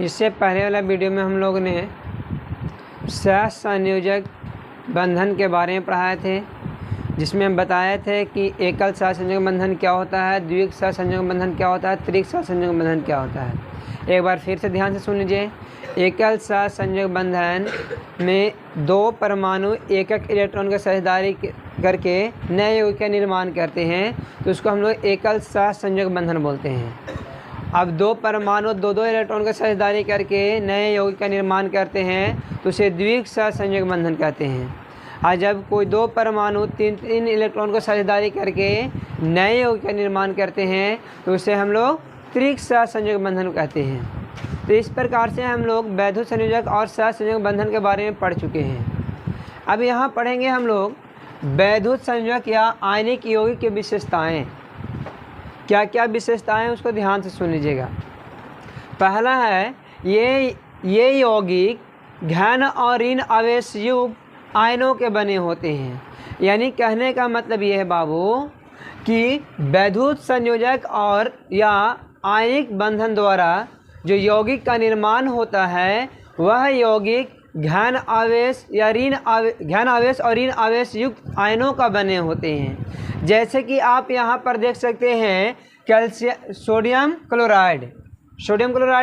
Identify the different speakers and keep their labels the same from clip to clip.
Speaker 1: इससे पहले वाला वीडियो में हम लोग ने सहसंयोजक बंधन के बारे में पढ़ाए थे, जिसमें हम बताए थे कि एकल सहसंयोजक बंधन क्या होता है, द्विक सहसंयोजक बंधन क्या होता है, त्रिक सहसंयोजक बंधन क्या होता है। एक बार फिर से ध्यान से सुन लीजिए। एकल सहसंयोजक बंधन में दो परमाणु एक एक इलेक्ट्रॉन का साझेदारी करके नए यौगिक का निर्माण करते हैं, तो उसको हम लोग एकल सहसंयोजक बंधन बोलते हैं। अब दो परमाणु दो दो इलेक्ट्रॉन का साझेदारी करके नए यौगिक का निर्माण करते हैं, तो उसे द्विक सहसंयोजक बंधन कहते हैं। और जब कोई दो परमाणु तीन तीन इलेक्ट्रॉन को साझेदारी करके नए यौगिक का निर्माण करते हैं, तो उसे हम लोग त्रिक सहसंयोजक बंधन कहते हैं। तो इस प्रकार से हम लोग वैद्युत संयोजक और सहसंयोजक बंधन के बारे में पढ़ चुके हैं। अब यहाँ पढ़ेंगे हम लोग वैद्युत संयोजक या आयनिक यौगिक की विशेषताएं। क्या क्या विशेषताएं, उसको ध्यान से सुन लीजिएगा। पहला है ये यौगिक घन और ऋण आवेश युक्त आयनों के बने होते हैं। यानी कहने का मतलब ये है बाबू कि वैद्युत संयोजक और या आयनिक बंधन द्वारा जो यौगिक का निर्माण होता है, वह यौगिक घन आवेश और ऋण आवेश युक्त आयनों का बने होते हैं। जैसे कि आप यहाँ पर देख सकते हैं सोडियम क्लोराइड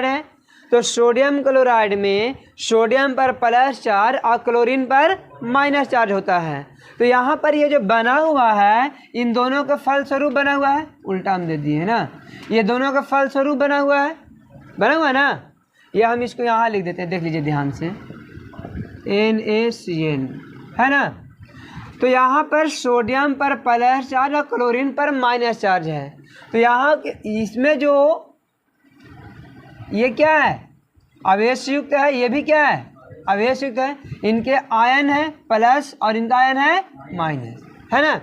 Speaker 1: है, तो सोडियम क्लोराइड में सोडियम पर प्लस चार्ज और क्लोरीन पर माइनस चार्ज होता है। तो यहाँ पर ये जो बना हुआ है, इन दोनों का फलस्वरूप बना हुआ है, उल्टा हम दे दिए है ना, ये दोनों का फलस्वरूप बना हुआ है ना। ये हम इसको यहाँ लिख देते हैं, देख लीजिए ध्यान से, NaCN है ना। तो यहाँ पर सोडियम पर प्लस चार्ज और क्लोरीन पर माइनस चार्ज है। तो यहाँ इसमें जो ये क्या है, आवेश युक्त है, ये भी क्या है, आवेश युक्त है। इनके आयन है प्लस और इनका आयन है माइनस, है ना।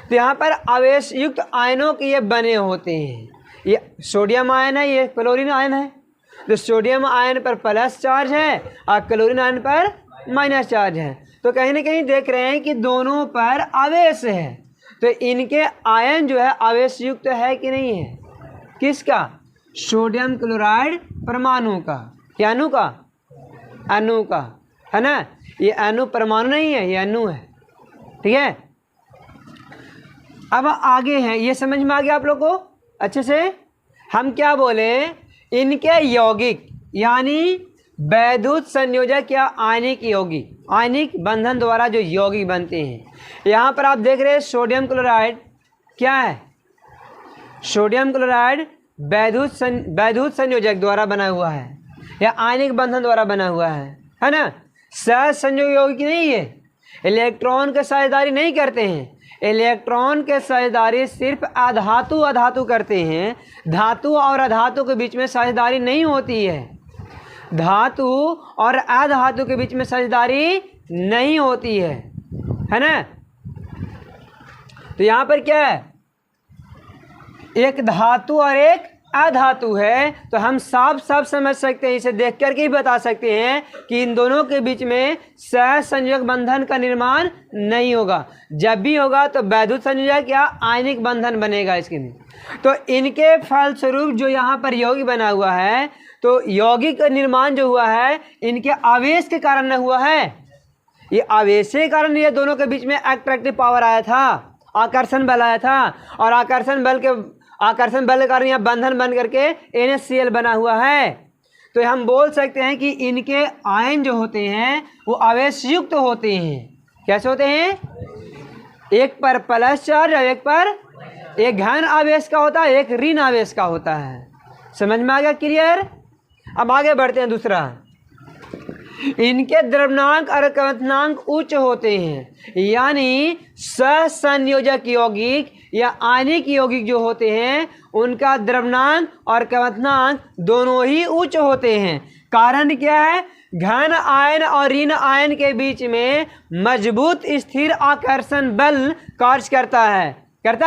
Speaker 1: तो यहाँ पर आवेश युक्त आयनों के ये बने होते हैं। ये सोडियम आयन है, ये क्लोरीन आयन है। तो सोडियम आयन पर प्लस चार्ज है और क्लोरीन आयन पर माइनस चार्ज है। तो कहीं ना कहीं देख रहे हैं कि दोनों पर आवेश है। तो इनके आयन जो है आवेश युक्त है कि नहीं है, किसका, सोडियम क्लोराइड परमाणु का या अणु का, अणु का, है ना। ये अणु परमाणु नहीं है, ये अणु है, ठीक है। अब आगे हैं, ये समझ में आ गया आप लोग को अच्छे से। हम क्या बोले, इनके यौगिक यानी वैद्युत संयोजक या आयनिक यौगिक, आयनिक बंधन द्वारा जो यौगिक बनते हैं। यहाँ पर आप देख रहे हैं सोडियम क्लोराइड क्या है, सोडियम क्लोराइड वैद्युत संयोजक द्वारा बना हुआ है या आयनिक बंधन द्वारा बना हुआ है ना। सहसंयोजक यौगिक नहीं है, इलेक्ट्रॉन के साझेदारी नहीं करते हैं। इलेक्ट्रॉन के साझेदारी सिर्फ अधातु करते हैं। धातु और अधातु के बीच में साझेदारी नहीं होती है, धातु और अधातु के बीच में साझेदारी नहीं होती है ना। तो यहाँ पर क्या है, एक धातु और एक अधातु है। तो हम साफ समझ सकते हैं, इसे देख करके ही बता सकते हैं कि इन दोनों के बीच में सहसंयोजक बंधन का निर्माण नहीं होगा। जब भी होगा तो वैद्युत संयोजक या आयनिक बंधन बनेगा इसके में। तो इनके फलस्वरूप जो यहाँ पर यौगिक बना हुआ है, तो यौगिक का निर्माण जो हुआ है इनके आवेश के कारण न हुआ है। ये आवेश के कारण ये दोनों के बीच में अट्रैक्टिव पावर आया था, आकर्षण बल आया था, और आकर्षण बल के कारण यह बंधन बन करके NaCl बना हुआ है। तो हम बोल सकते हैं कि इनके आयन जो होते हैं वो आवेश युक्त होते हैं। कैसे होते हैं, एक पर प्लस चार्ज और एक पर, एक घन आवेश का होता है, एक ऋण आवेश का होता है। समझ में आ गया, क्लियर। अब आगे बढ़ते हैं। दूसरा, इनके द्रव्यनांक और क्वथनांक उच्च होते हैं। यानी सहसंयोजक यौगिक या आयनिक यौगिक जो होते हैं उनका द्रव्यनांक और क्वथनांक दोनों ही उच्च होते हैं। कारण क्या है, घन आयन और ऋण आयन के बीच में मजबूत स्थिर आकर्षण बल कार्य करता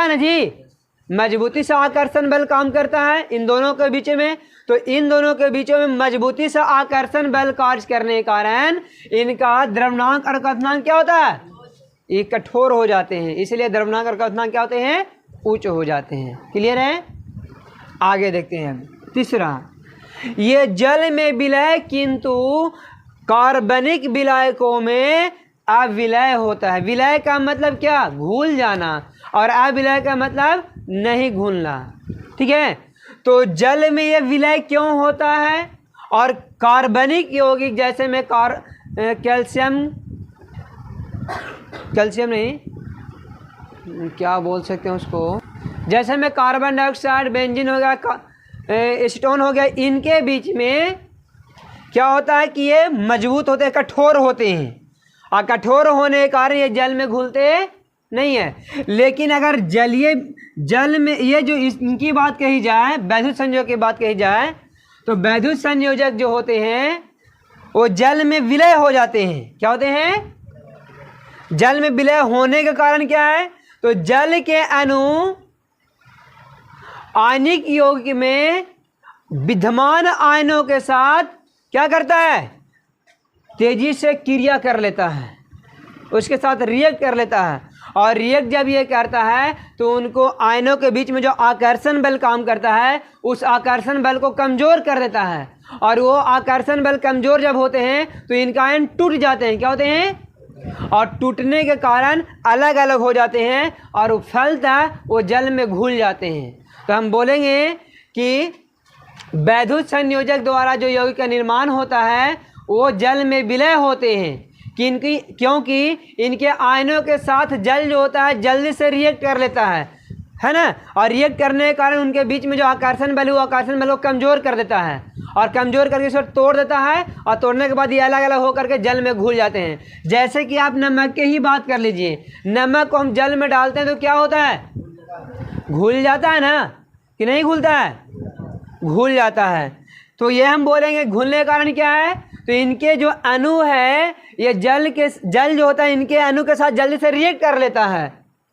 Speaker 1: है ना जी। मजबूती से आकर्षण बल काम करता है इन दोनों के बीच में। तो इन दोनों के बीचों में मजबूती से आकर्षण बल कार्य करने के कारण इनका द्रव्यनांक और क्वथनांक क्या होता है, ये कठोर हो जाते हैं। इसलिए द्रव्यनांक और क्वथनांक क्या होते हैं, उच्च हो जाते हैं। क्लियर है। आगे देखते हैं। तीसरा, ये जल में विलय किंतु कार्बनिक विलायकों में अविलय होता है। विलय का मतलब क्या? घुल जाना, और अविलय का मतलब नहीं घुलना। ठीक है, तो जल में ये विलय क्यों होता है? और कार्बनिक यौगिक जैसे में कैल्शियम नहीं, क्या बोल सकते हैं उसको, जैसे में कार्बन डाइऑक्साइड, बेंजीन हो गया, एसीटोन हो गया, इनके बीच में क्या होता है कि ये मजबूत होते हैं, कठोर होते हैं, और कठोर होने के कारण ये जल में घुलते नहीं है। लेकिन अगर जल में ये जो इनकी बात कही जाए, वैद्युत संयोजक की बात कही जाए, तो वैद्युत संयोजक जो होते हैं वो जल में विलय हो जाते हैं। क्या होते हैं? जल में विलय होने का कारण क्या है? तो जल के अणु आयनिक यौगिक में विद्यमान आयनों के साथ क्या करता है? तेजी से क्रिया कर लेता है, उसके साथ रिएक्ट कर लेता है। और रिएक्ट जब ये करता है तो उनको आयनों के बीच में जो आकर्षण बल काम करता है, उस आकर्षण बल को कमज़ोर कर देता है। और वो आकर्षण बल कमज़ोर जब होते हैं तो इनका आयन टूट जाते हैं। क्या होते हैं? और टूटने के कारण अलग अलग हो जाते हैं, और फलतः वो जल में घुल जाते हैं। तो हम बोलेंगे कि वैद्युत संयोजक द्वारा जो यौगिक का निर्माण होता है वो जल में विलय होते हैं, क्योंकि इनके आयनों के साथ जल जो होता है जल्दी से रिएक्ट कर लेता है ना। और रिएक्ट करने के कारण उनके बीच में जो आकर्षण बल है वो आकर्षण बल को कमज़ोर कर देता है, और कमज़ोर करके उसे तोड़ देता है, और तोड़ने के बाद ये अलग अलग होकर के जल में घुल जाते हैं। जैसे कि आप नमक की ही बात कर लीजिए, नमक को हम जल में डालते हैं तो क्या होता है? घुल जाता है ना, कि नहीं घुलता है? घुल जाता है। तो ये हम बोलेंगे घुलने का कारण क्या है? तो इनके जो अणु है, ये जल जो होता है इनके अणु के साथ जल्दी से रिएक्ट कर लेता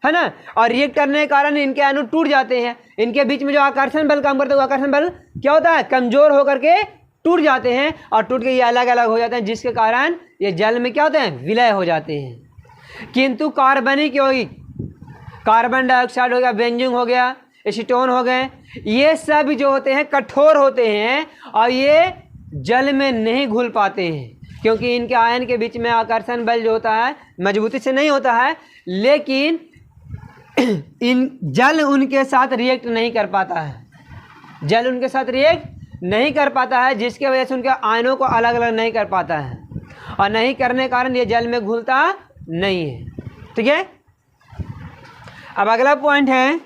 Speaker 1: है ना। और रिएक्ट करने के कारण इनके अणु टूट जाते हैं। इनके बीच में जो आकर्षण बल काम करता है वो आकर्षण बल क्या होता है? कमज़ोर होकर के टूट जाते हैं, और टूट के ये अलग अलग हो जाते हैं, जिसके कारण ये जल में क्या होते हैं? विलय हो जाते हैं। किंतु कार्बनिक यौगिक, कार्बन डाइऑक्साइड हो गया, बेंजीन हो गया, एसीटोन हो गए, ये सब जो होते हैं कठोर होते हैं, और ये जल में नहीं घुल पाते हैं, क्योंकि इनके आयन के बीच में आकर्षण बल जो होता है मजबूती से नहीं होता है। लेकिन जल उनके साथ रिएक्ट नहीं कर पाता है, जल उनके साथ रिएक्ट नहीं कर पाता है, जिसके वजह से उनके आयनों को अलग अलग नहीं कर पाता है, और नहीं करने के कारण ये जल में घुलता नहीं है। ठीक है, अब अगला पॉइंट है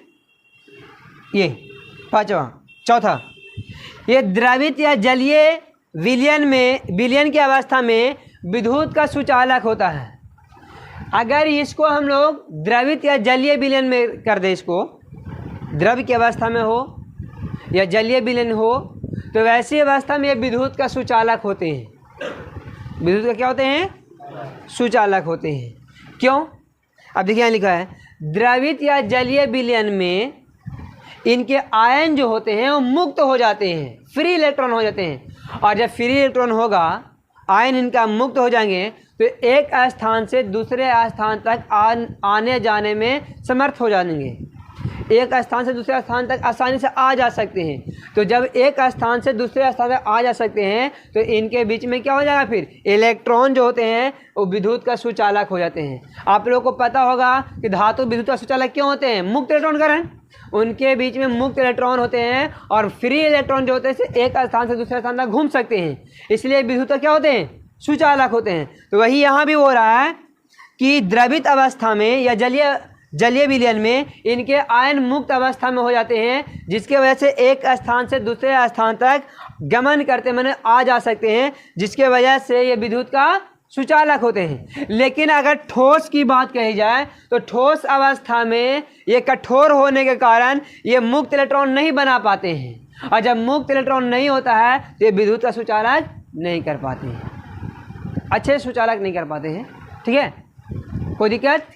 Speaker 1: ये चौथा, ये द्रवित या जलीय विलयन की अवस्था में विद्युत का सुचालक होता है। अगर इसको हम लोग द्रवित या जलीय विलयन में कर दें, इसको द्रव की अवस्था में हो या जलीय विलयन हो, तो वैसी अवस्था में ये विद्युत का सुचालक होते हैं। विद्युत का क्या होते हैं? सुचालक होते हैं। क्यों? अब देखिए यहाँ लिखा है, द्रवित या जलीय विलयन में इनके आयन जो होते हैं वो मुक्त हो जाते हैं, फ्री इलेक्ट्रॉन हो जाते हैं। और जब फ्री इलेक्ट्रॉन होगा, आयन इनका मुक्त हो जाएंगे, तो एक स्थान से दूसरे स्थान तक आने जाने में समर्थ हो जाएंगे। एक स्थान से दूसरे स्थान तक आसानी से आ जा सकते हैं। तो जब एक स्थान से दूसरे स्थान तक आ जा सकते हैं तो इनके बीच में क्या हो जाएगा? फिर इलेक्ट्रॉन जो होते हैं वो विद्युत का सुचालक हो जाते हैं। आप लोगों को पता होगा कि धातु विद्युत का सुचालक क्यों होते हैं? मुक्त इलेक्ट्रॉन कारण, उनके बीच में मुक्त इलेक्ट्रॉन होते हैं, और फ्री इलेक्ट्रॉन जो होते हैं एक स्थान से दूसरे स्थान तक घूम सकते हैं, इसलिए विद्युत क्या होते हैं? सुचालक होते हैं। तो वही यहाँ भी हो रहा है कि द्रवित अवस्था में या जलीय विलयन में इनके आयन मुक्त अवस्था में हो जाते हैं, जिसके वजह से एक स्थान से दूसरे स्थान तक गमन करते माने आ जा सकते हैं, जिसके वजह से ये विद्युत का सुचालक होते हैं। लेकिन अगर ठोस की बात कही जाए तो ठोस अवस्था में ये कठोर होने के कारण ये मुक्त इलेक्ट्रॉन नहीं बना पाते हैं, और जब मुक्त इलेक्ट्रॉन नहीं होता है तो ये विद्युत का सुचालक नहीं कर पाते हैं, अच्छे सुचालक नहीं कर पाते हैं। ठीक है, कोई दिक्कत?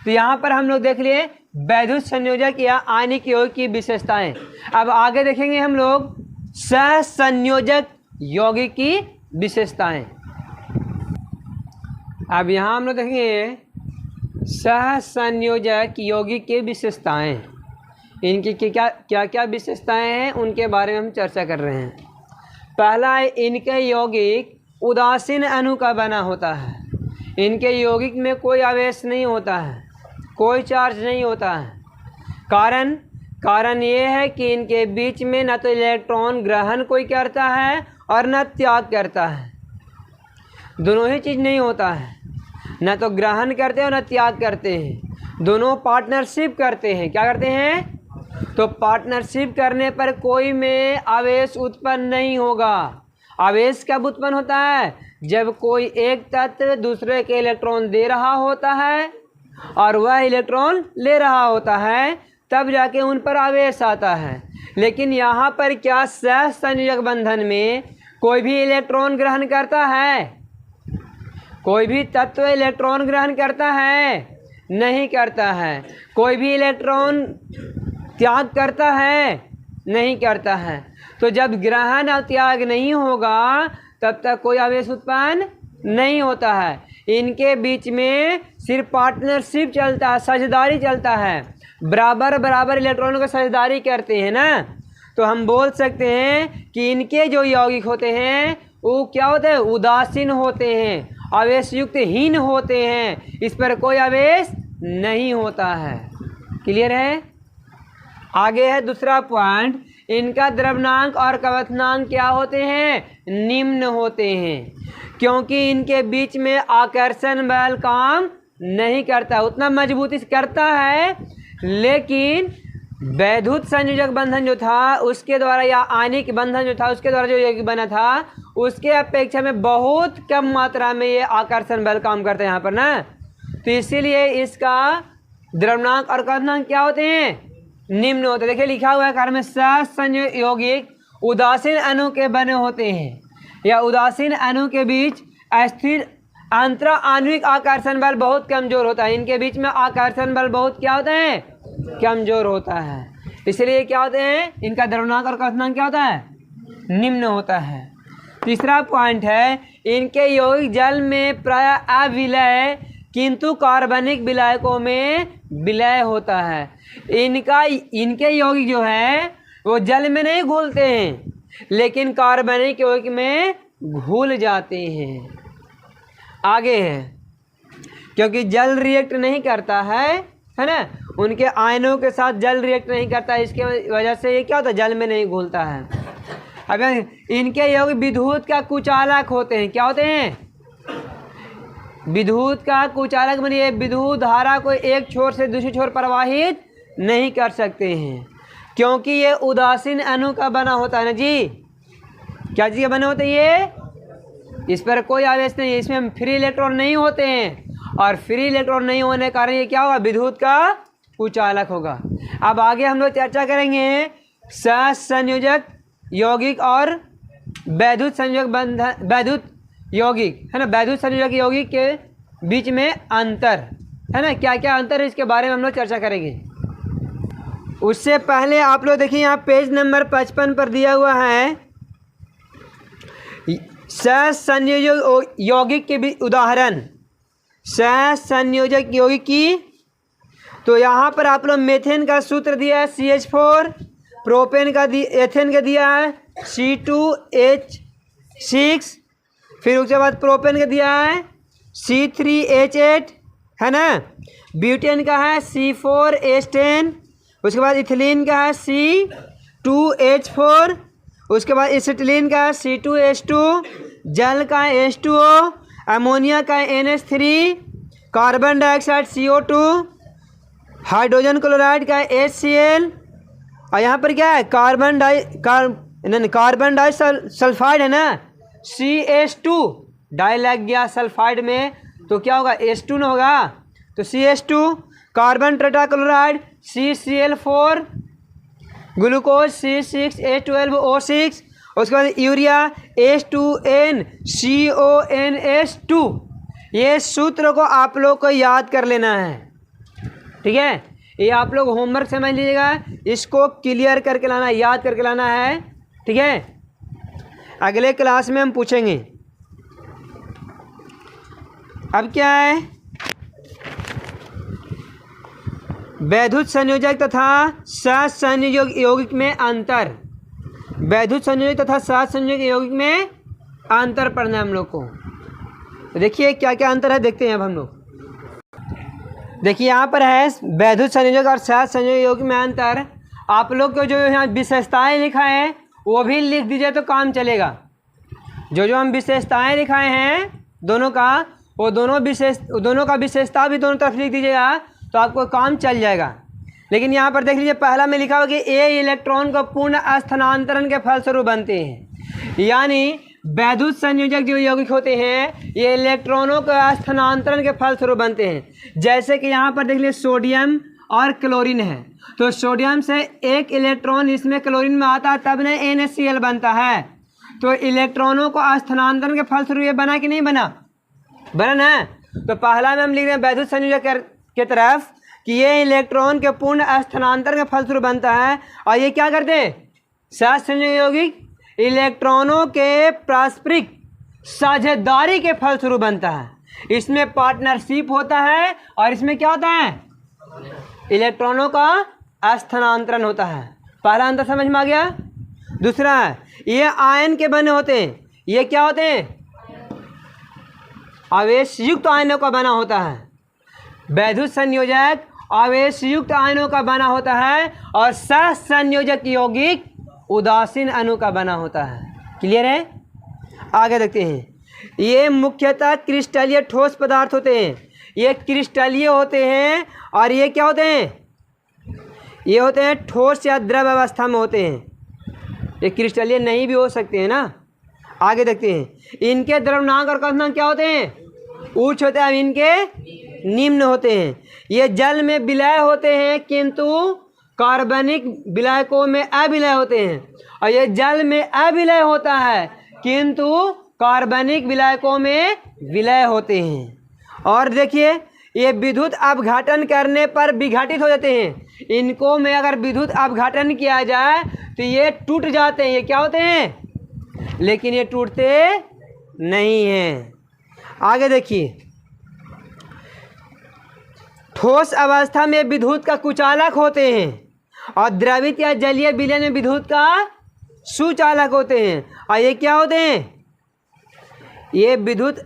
Speaker 1: तो यहाँ पर हम लोग देख लिए वैद्युत संयोजक या आयनिक यौगिक की विशेषताएं। अब आगे देखेंगे हम लोग सहसंयोजक यौगिक की विशेषताएं। अब यहाँ हम लोग देखेंगे सहसंयोजक यौगिक की पहला है इनके यौगिक उदासीन अणु का बना होता है। इनके यौगिक में कोई आवेश नहीं होता है, कोई चार्ज नहीं होता है। कारण ये है कि इनके बीच में न तो इलेक्ट्रॉन ग्रहण कोई करता है और न त्याग करता है, दोनों ही चीज़ नहीं होता है। न तो ग्रहण करते हैं और न त्याग करते हैं, दोनों पार्टनरशिप करते हैं। क्या करते हैं? तो पार्टनरशिप करने पर कोई में आवेश उत्पन्न नहीं होगा। आवेश कब उत्पन्न होता है? जब कोई एक तत्व दूसरे के इलेक्ट्रॉन दे रहा होता है और वह इलेक्ट्रॉन ले रहा होता है, तब जाके उन पर आवेश आता है। लेकिन यहाँ पर क्या सहसंयोजक बंधन में कोई भी इलेक्ट्रॉन ग्रहण करता है? कोई भी तत्व इलेक्ट्रॉन ग्रहण करता है? नहीं करता है। कोई भी इलेक्ट्रॉन त्याग करता है? नहीं करता है। तो जब ग्रहण और त्याग नहीं होगा तब तक कोई आवेश उत्पन्न नहीं होता है। इनके बीच में सिर्फ पार्टनरशिप चलता है, साझेदारी चलता है, बराबर बराबर इलेक्ट्रॉनों को साझेदारी करते हैं ना। तो हम बोल सकते हैं कि इनके जो यौगिक होते हैं वो क्या होते हैं? उदासीन होते हैं, आवेश युक्त हीन होते हैं, इस पर कोई आवेश नहीं होता है। क्लियर है? आगे है दूसरा पॉइंट, इनका द्रव्यनांक और कवचनांक क्या होते हैं? निम्न होते हैं, क्योंकि इनके बीच में आकर्षण बल काम नहीं करता, उतना मजबूती से करता है, लेकिन वैद्युत संयोजक बंधन जो था उसके द्वारा या आणिक बंधन जो था उसके द्वारा जो यौगिक बना था उसके अपेक्षा में बहुत कम मात्रा में ये आकर्षण बल काम करते हैं यहाँ पर ना। तो इसीलिए इसका द्रव्यनांक और कवचनांक क्या होते हैं? निम्न होते हैं। देखिए लिखा हुआ है कार्य में, सहसंयोजक यौगिक उदासीन अणु के बने होते हैं या उदासीन अणु के बीच अस्थिर अंतरा आणविक आकर्षण बल बहुत कमजोर होता है। इनके बीच में आकर्षण बल बहुत क्या होता है? कमजोर होता है। इसलिए क्या होते हैं? इनका द्रव्यनांक और कवचनांक क्या होता है? निम्न होता है। तीसरा पॉइंट है, इनके यौगिक जल में प्राय अविलय किंतु कार्बनिक विलायकों में विलय होता है। इनके यौगिक जो है वो जल में नहीं घुलते हैं, लेकिन कार्बनिक यौगिक में घुल जाते हैं। आगे है, क्योंकि जल रिएक्ट नहीं करता है ना, उनके आयनों के साथ जल रिएक्ट नहीं करता, इसके वजह से ये क्या होता है? जल में नहीं घुलता है। अगर इनके यौगिक विद्युत का कुचालक होते हैं। क्या होते हैं? विद्युत का कुचालक माने ये विद्युत धारा को एक छोर से दूसरे छोर प्रवाहित नहीं कर सकते हैं, क्योंकि ये उदासीन अणु का बना होता है ना जी। क्या चीज़ का बने होते हैं ये? इस पर कोई आवेश नहीं है, इसमें फ्री इलेक्ट्रॉन नहीं होते हैं, और फ्री इलेक्ट्रॉन नहीं होने के कारण ये क्या होगा? विद्युत का कुचालक होगा। अब आगे हम लोग चर्चा करेंगे सहसंयोजक यौगिक और वैद्युत संयोजक बंधन, वैद्युत यौगिक है ना, वैद्युत संयोजक यौगिक के बीच में अंतर है ना, क्या क्या अंतर है इसके बारे में हम लोग चर्चा करेंगे। उससे पहले आप लोग देखिए यहाँ पेज नंबर 55 पर दिया हुआ है सहसंयोजक यौगिक के भी उदाहरण, सहसंयोजक यौगिक की। तो यहाँ पर आप लोग मेथेन का सूत्र दिया है CH4, प्रोपेन का एथेन का दिया है C2H6, फिर उसके बाद प्रोपेन का दिया है C3H8 है ना, ब्यूटेन का है C4H10, उसके बाद इथिलीन का है C2H4, उसके बाद एसिटिलीन का है C2H2, जल का है H2O, अमोनिया का है NH3, carbon dioxide CO2, hydrogen chloride का है HCl, और यहाँ पर क्या है? कार्बन डाई सल्फाइड है ना, CH2, डाई लग गया सल्फाइड में तो क्या होगा? H2 ना होगा, तो CH2, carbon tetrachloride CCl4, glucose C6H12O6, उसके बाद यूरिया H2NCONH2। ये सूत्र को आप लोग को याद कर लेना है, ठीक है? ये आप लोग होमवर्क समझ लीजिएगा, इसको क्लियर करके लाना, याद करके लाना है, ठीक है? अगले क्लास में हम पूछेंगे। अब क्या है? वैद्युत संयोजक तथा सहसंयोजक यौगिक में अंतर। वैद्युत संयोजक तथा सहज संयोजक यौगिक में अंतर पढ़ना है हम लोग को। तो देखिए क्या क्या अंतर है, देखते हैं अब हम लोग। देखिए यहाँ पर है वैद्युत संयोजक और सहज संयोजक यौगिक में अंतर। आप लोग को जो यहाँ विशेषताएं लिखा है वो भी लिख दीजिए तो काम चलेगा। जो हम विशेषताएं लिखाए हैं दोनों का, वो दोनों का विशेषता भी दोनों तरफ लिख दीजिएगा तो आपको काम चल जाएगा। लेकिन यहाँ पर देख लीजिए पहला में लिखा हुआ कि ए इलेक्ट्रॉन को पूर्ण स्थानांतरण के फलस्वरूप बनते हैं। यानी वैद्युत संयोजक जो यौगिक होते हैं ये इलेक्ट्रॉनों के स्थानांतरण के फलस्वरूप बनते हैं। जैसे कि यहाँ पर देख लीजिए सोडियम और क्लोरीन है, तो सोडियम से एक इलेक्ट्रॉन इसमें क्लोरीन में आता है तब न NaCl बनता है। तो इलेक्ट्रॉनों को स्थानांतरण के फलस्वरूप ये बना कि नहीं बना, बना ना। तो पहला में हम लिख रहे हैं वैद्युत संयोजक के तरफ कि ये इलेक्ट्रॉन के पूर्ण स्थानांतरण के फलस्वरूप बनता है। और ये क्या करते हैं, सहज संयोजक यौगिक इलेक्ट्रॉनों के पारस्परिक साझेदारी के फलस्वरूप बनता है। इसमें पार्टनरशिप होता है और इसमें क्या होता है, इलेक्ट्रॉनों का स्थानांतरण होता है। पहला अंतर समझ में आ गया। दूसरा है ये आयन के बने होते हैं। ये क्या होते हैं, आवेश युक्त आयनों का बना होता है। वैद्युत संयोजक आवेश युक्त आयनों का बना होता है और सहज संयोजक यौगिक उदासीन अणु का बना होता है। क्लियर है। आगे देखते हैं। ये मुख्यतः क्रिस्टलीय ठोस पदार्थ होते हैं। ये क्रिस्टलीय होते हैं और ये क्या होते हैं, ये होते हैं ठोस या द्रव अवस्था में होते हैं। ये क्रिस्टलीय नहीं भी हो सकते हैं ना। आगे देखते हैं। इनके द्रव्यनांक और क्वथनांक क्या होते हैं, उच्च होते हैं, इनके निम्न होते हैं। ये जल में विलय होते हैं किंतु कार्बनिक विलायकों में अविलय होते हैं। और ये जल में अविलय होता है किंतु कार्बनिक विलायकों में विलय होते हैं। और देखिए ये विद्युत अपघटन करने पर विघटित हो जाते हैं। इनको में अगर विद्युत अपघटन किया जाए तो ये टूट जाते हैं। ये क्या होते हैं, लेकिन ये टूटते नहीं हैं। आगे देखिए। ठोस अवस्था में विद्युत का कुचालक होते हैं और द्रवित या जलीय विलयन में विद्युत का सुचालक होते हैं। और ये क्या होते हैं, ये विद्युत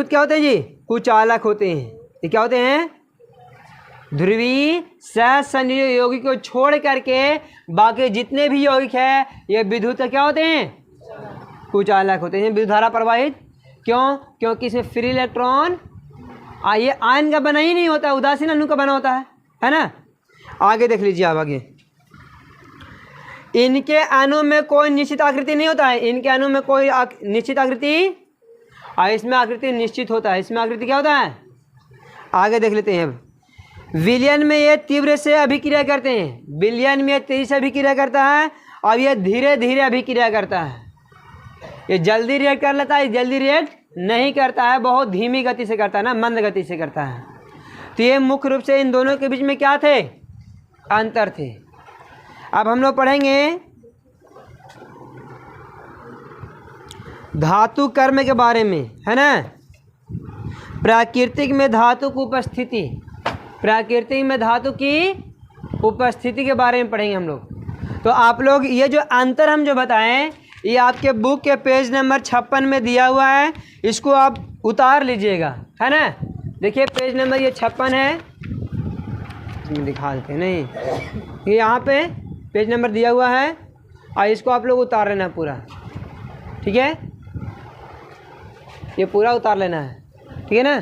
Speaker 1: क्या होते हैं जी, कुचालक होते हैं। ये क्या होते हैं, ध्रुवीय सहज संयोजक यौगिक को छोड़ करके बाकी जितने भी यौगिक है ये विद्युत क्या होते हैं, कुचालक होते हैं। विद्युत धारा प्रवाहित क्यों, क्योंकि इसमें फ्री इलेक्ट्रॉन ये आयन का बना ही नहीं होता, उदासीन अणु का बना होता है ना। आगे देख लीजिए आप आगे। इनके अणु में कोई निश्चित आकृति नहीं होता है। इनके अणु में कोई निश्चित आकृति, और इसमें आकृति निश्चित होता है। इसमें आकृति क्या होता है, आगे देख लेते हैं। विलयन में ये तीव्र से अभिक्रिया करते हैं। विलयन में तेजी से अभिक्रिया करता है और ये धीरे धीरे अभिक्रिया करता है। ये जल्दी रिएक्ट कर लेता है, जल्दी रिएक्ट नहीं करता है, बहुत धीमी गति से करता है ना, मंद गति से करता है। तो ये मुख्य रूप से इन दोनों के बीच में क्या थे, अंतर थे। अब हम लोग पढ़ेंगे धातु कर्म के बारे में, है ना। प्राकृतिक में धातु की उपस्थिति, प्राकृतिक में धातु की उपस्थिति के बारे में पढ़ेंगे हम लोग। तो आप लोग ये जो अंतर हम जो बताएं ये आपके बुक के पेज नंबर 56 में दिया हुआ है। इसको आप उतार लीजिएगा, है ना। देखिए पेज नंबर ये 56 है, दिखा देते हैं नहीं, ये यहाँ पे पेज नंबर दिया हुआ है और इसको आप लोग उतार लेना पूरा, ठीक है। ये पूरा उतार लेना है, ठीक है ना।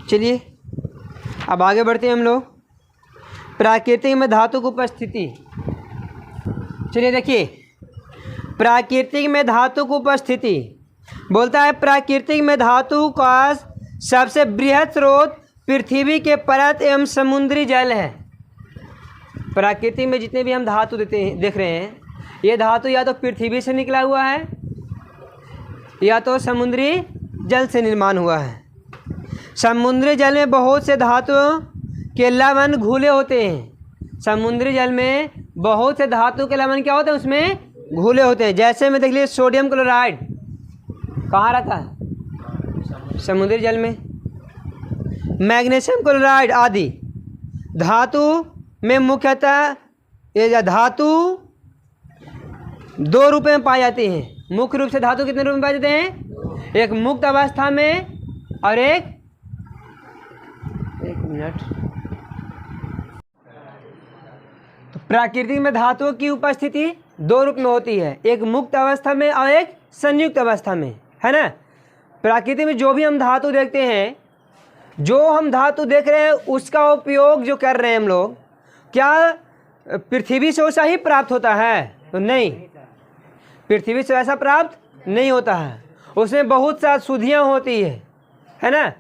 Speaker 1: चलिए अब आगे बढ़ते हैं हम लोग। प्राकृतिक में धातु की उपस्थिति, चलिए देखिए। प्राकृतिक में धातु की उपस्थिति बोलता है प्राकृतिक में धातु का सबसे बृहद स्रोत पृथ्वी के परत एवं समुद्री जल है। प्राकृतिक में जितने भी हम धातु देख रहे हैं ये धातु या तो पृथ्वी से निकला हुआ है या तो समुद्री जल से निर्माण हुआ है। समुद्री जल में बहुत से धातुओं के लवण घुले होते हैं। समुद्री जल में बहुत से धातु के लवण क्या होते हैं, उसमें घुले होते हैं। जैसे में देख लीजिए सोडियम क्लोराइड कहाँ रहता है, समुद्री जल में। मैग्नीशियम क्लोराइड आदि धातु में मुख्यतः ये धातु दो रूप में पाई जाती हैं। मुख्य रूप से धातु कितने रूप में पाए जाते हैं? एक मुक्त अवस्था में और एक मिनट। तो प्राकृतिक में धातुओं की उपस्थिति दो रूप में होती है, एक मुक्त अवस्था में और एक संयुक्त अवस्था में, है ना। प्राकृतिक में जो भी हम धातु देखते हैं, जो हम धातु देख रहे हैं उसका उपयोग जो कर रहे हैं हम लोग, क्या पृथ्वी से वैसा ही प्राप्त होता है? तो नहीं, पृथ्वी से वैसा प्राप्त नहीं होता है। उसमें बहुत सा अशुद्धियाँ होती है ना।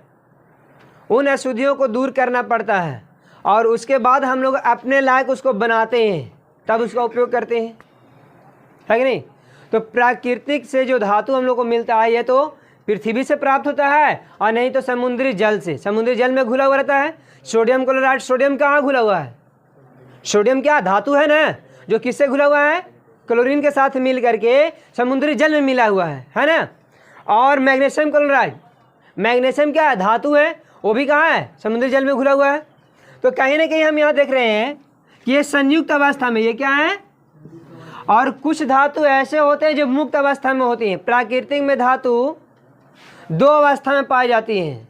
Speaker 1: उन अशुद्धियों को दूर करना पड़ता है और उसके बाद हम लोग अपने लायक उसको बनाते हैं, तब उसका उपयोग करते हैं, है कि नहीं। तो प्राकृतिक से जो धातु हम लोग को मिलता है ये तो पृथ्वी से प्राप्त होता है और नहीं तो समुद्री जल से। समुद्री जल में घुला हुआ रहता है सोडियम क्लोराइड। सोडियम कहाँ घुला हुआ है? सोडियम क्या धातु है ना, जो किससे घुला हुआ है? क्लोरीन के साथ मिल करके समुद्री जल में मिला हुआ है ना। और मैग्नीशियम क्लोराइड, मैग्नीशियम क्या है? धातु है, वो भी कहाँ है? समुद्री जल में घुला हुआ है। तो कहीं ना कहीं हम यहाँ देख रहे हैं कि ये संयुक्त अवस्था में ये क्या है, और कुछ धातु ऐसे होते हैं जो मुक्त अवस्था में होती हैं। प्राकृतिक में धातु दो अवस्था में पाई जाती हैं।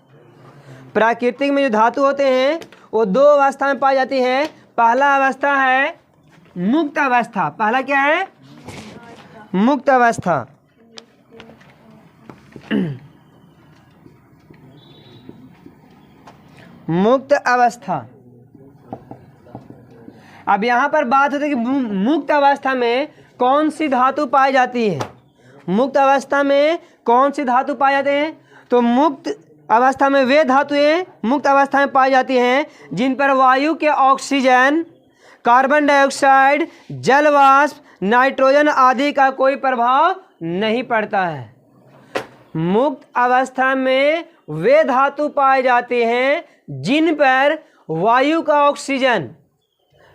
Speaker 1: प्राकृतिक में जो धातु होते हैं वो दो अवस्था में पाई जाती हैं। पहला अवस्था है मुक्त अवस्था। पहला क्या है? मुक्त अवस्था। मुक्त अवस्था। अब यहाँ पर बात होती है कि मुक्त अवस्था में कौन सी धातु पाई जाती है। मुक्त अवस्था में कौन सी धातु पाई जाते हैं? तो मुक्त अवस्था में वे धातुएं मुक्त अवस्था में पाई जाती हैं जिन पर वायु के ऑक्सीजन, कार्बन डाइऑक्साइड, जल वाष्प, नाइट्रोजन आदि का कोई प्रभाव नहीं पड़ता है। मुक्त अवस्था में वे धातु पाए जाते हैं जिन पर वायु का ऑक्सीजन,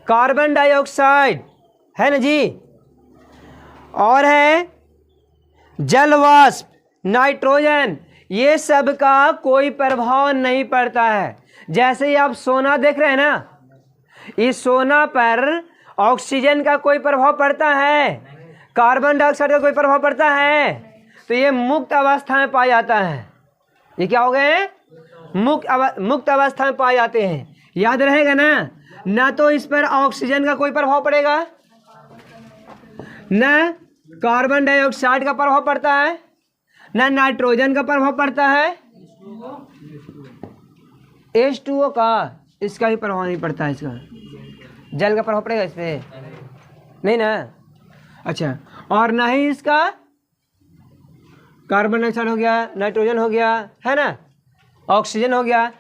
Speaker 1: कार्बन डाइऑक्साइड, है ना जी, और है जल वाष्प, नाइट्रोजन, ये सब का कोई प्रभाव नहीं पड़ता है। जैसे ही आप सोना देख रहे हैं ना, इस सोना पर ऑक्सीजन का कोई प्रभाव पड़ता है, कार्बन डाइऑक्साइड का कोई प्रभाव पड़ता है, तो ये मुक्त अवस्था में पाया जाता है। ये क्या हो गए? मुक्त अवस्था में पाए जाते हैं। याद रहेगा ना, ना तो इस पर ऑक्सीजन का कोई प्रभाव पड़ेगा, ना कार्बन डाइऑक्साइड का प्रभाव पड़ता है, ना नाइट्रोजन का प्रभाव पड़ता है, H2O का इसका भी प्रभाव नहीं पड़ता है। इसका जल का प्रभाव पड़ेगा इस पे? नहीं ना। अच्छा, और ना ही इसका कार्बन डाइऑक्साइड हो गया, नाइट्रोजन हो गया, है ना, ऑक्सीजन हो गया।